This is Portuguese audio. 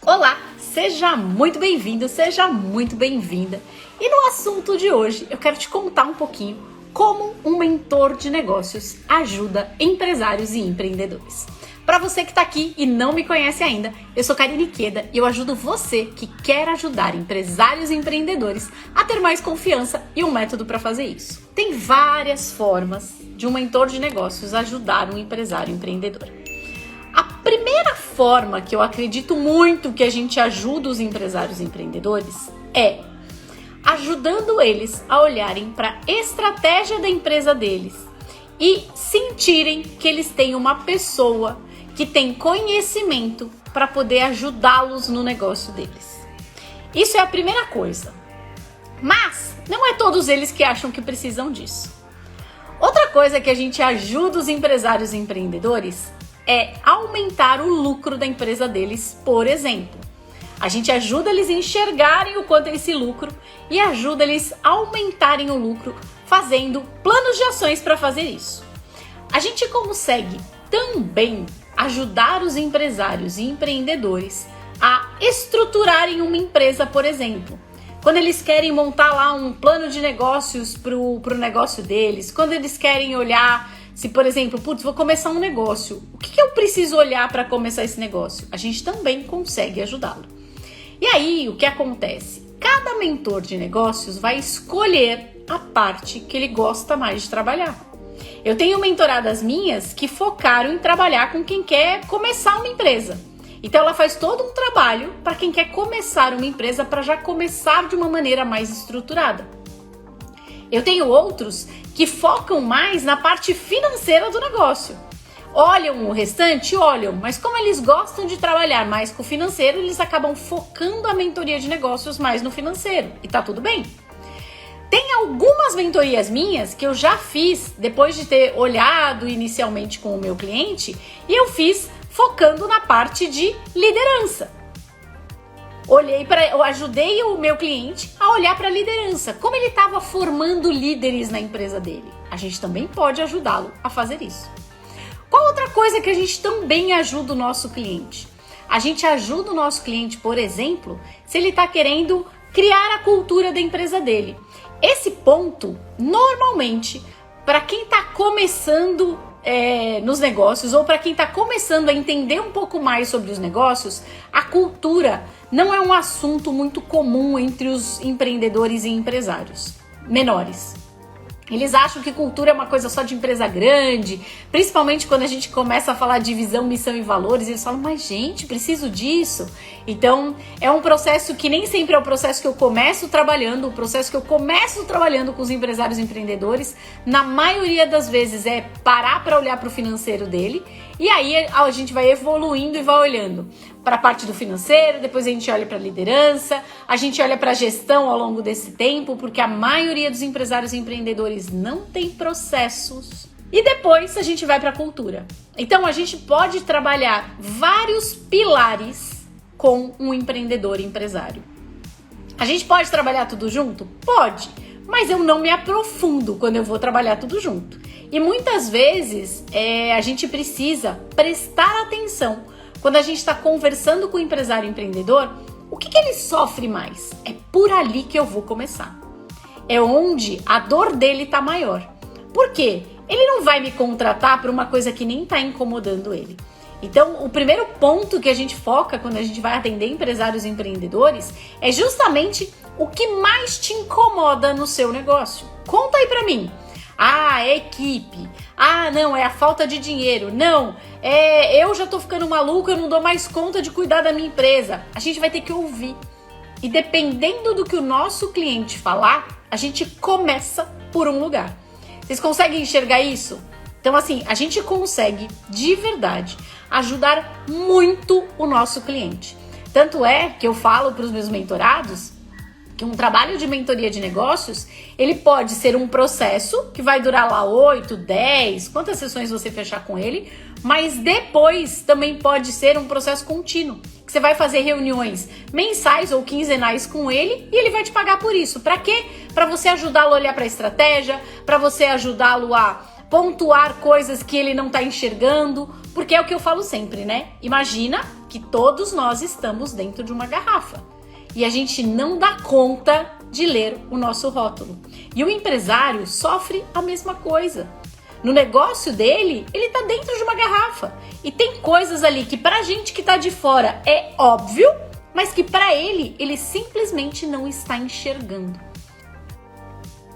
Olá, seja muito bem-vindo, seja muito bem-vinda. E no assunto de hoje eu quero te contar um pouquinho como um mentor de negócios ajuda empresários e empreendedores. Para você que está aqui e não me conhece ainda, eu sou Karine Queda e eu ajudo você que quer ajudar empresários e empreendedores a ter mais confiança e um método para fazer isso. Tem várias formas de um mentor de negócios ajudar um empresário empreendedor. A primeira forma que eu acredito muito que a gente ajuda os empresários e empreendedores é ajudando eles a olharem para a estratégia da empresa deles e sentirem que eles têm uma pessoa que tem conhecimento para poder ajudá-los no negócio deles. Isso é a primeira coisa. Mas não é todos eles que acham que precisam disso. Outra coisa que a gente ajuda os empresários e empreendedores é aumentar o lucro da empresa deles, por exemplo. A gente ajuda eles a enxergarem o quanto é esse lucro e ajuda eles a aumentarem o lucro fazendo planos de ações para fazer isso. A gente consegue também ajudar os empresários e empreendedores a estruturarem uma empresa, por exemplo. Quando eles querem montar lá um plano de negócios pro negócio deles, quando eles querem olhar se, por exemplo, vou começar um negócio, o que eu preciso olhar para começar esse negócio? A gente também consegue ajudá-lo. E aí, o que acontece? Cada mentor de negócios vai escolher a parte que ele gosta mais de trabalhar. Eu tenho mentoradas minhas que focaram em trabalhar com quem quer começar uma empresa. Então, ela faz todo um trabalho para quem quer começar uma empresa, para já começar de uma maneira mais estruturada. Eu tenho outros que focam mais na parte financeira do negócio. Olham o restante? Olham, mas como eles gostam de trabalhar mais com o financeiro, eles acabam focando a mentoria de negócios mais no financeiro. E tá tudo bem. Tem algumas mentorias minhas que eu já fiz depois de ter olhado inicialmente com o meu cliente e eu fiz focando na parte de liderança. Eu ajudei o meu cliente a olhar para a liderança, como ele estava formando líderes na empresa dele. A gente também pode ajudá-lo a fazer isso. Qual outra coisa que a gente também ajuda o nosso cliente? A gente ajuda o nosso cliente, por exemplo, se ele está querendo criar a cultura da empresa dele. Esse ponto, normalmente, para quem está começando nos negócios ou para quem está começando a entender um pouco mais sobre os negócios, a cultura não é um assunto muito comum entre os empreendedores e empresários menores. Eles acham que cultura é uma coisa só de empresa grande, principalmente quando a gente começa a falar de visão, missão e valores, eles falam, mas gente, preciso disso. Então, é um processo que nem sempre é o processo que eu começo trabalhando, o processo que eu começo trabalhando com os empresários e empreendedores, na maioria das vezes é parar para olhar para o financeiro dele, e aí a gente vai evoluindo e vai olhando para a parte do financeiro, depois a gente olha para a liderança, a gente olha para a gestão ao longo desse tempo, porque a maioria dos empresários e empreendedores não tem processos. E depois a gente vai para a cultura. Então a gente pode trabalhar vários pilares com um empreendedor e empresário. A gente pode trabalhar tudo junto? Pode, mas eu não me aprofundo quando eu vou trabalhar tudo junto. E muitas vezes a gente precisa prestar atenção quando a gente está conversando com o empresário empreendedor, o que ele sofre mais? É por ali que eu vou começar. É onde a dor dele está maior. Por quê? Ele não vai me contratar por uma coisa que nem está incomodando ele. Então, o primeiro ponto que a gente foca quando a gente vai atender empresários e empreendedores é justamente o que mais te incomoda no seu negócio. Conta aí para mim. Ah, é equipe. Ah, não, é a falta de dinheiro. Não, eu já tô ficando maluco, eu não dou mais conta de cuidar da minha empresa. A gente vai ter que ouvir. E dependendo do que o nosso cliente falar, a gente começa por um lugar. Vocês conseguem enxergar isso? Então, assim, a gente consegue, de verdade, ajudar muito o nosso cliente. Tanto é que eu falo para os meus mentorados que um trabalho de mentoria de negócios, ele pode ser um processo que vai durar lá 8, 10, quantas sessões você fechar com ele, mas depois também pode ser um processo contínuo, que você vai fazer reuniões mensais ou quinzenais com ele e ele vai te pagar por isso. Para quê? Para você ajudá-lo a olhar para a estratégia, para você ajudá-lo a pontuar coisas que ele não está enxergando, Porque é o que eu falo sempre, né? Imagina que todos nós estamos dentro de uma garrafa e a gente não dá conta de ler o nosso rótulo. E o empresário sofre a mesma coisa. No negócio dele, ele tá dentro de uma garrafa e tem coisas ali que pra gente que tá de fora é óbvio, mas que pra ele simplesmente não está enxergando.